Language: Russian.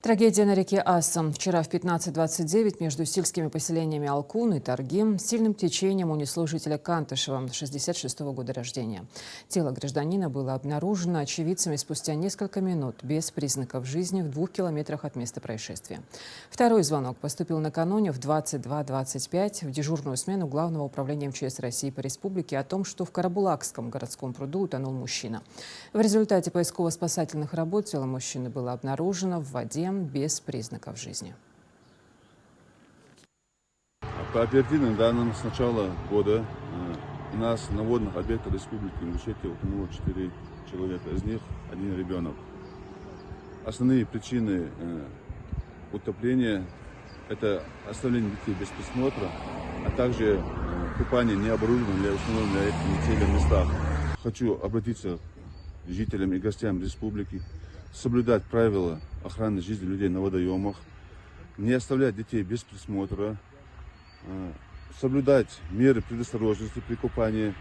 Трагедия на реке Асом. Вчера в 15:29 между сельскими поселениями Алкун и Таргим сильным течением унесло жителя Кантышева, 66-го года рождения. Тело гражданина было обнаружено очевидцами спустя несколько минут, без признаков жизни, в 2 километрах от места происшествия. Второй звонок поступил накануне в 22:25 в дежурную смену Главного управления МЧС России по республике о том, что в Карабулакском городском пруду утонул мужчина. В результате поисково-спасательных работ тело мужчины было обнаружено в воде без признаков жизни. По оперативным данным, с начала года у нас на водных объектах Республики Ингушетия утонуло 4 человека, из них 1 ребенок. Основные причины утопления – это оставление детей без присмотра, а также купание необорудованных для установленных для этих целей местах. Хочу обратиться к жителям и гостям республики, соблюдать правила охраны жизни людей на водоемах, не оставлять детей без присмотра, соблюдать меры предосторожности при купании.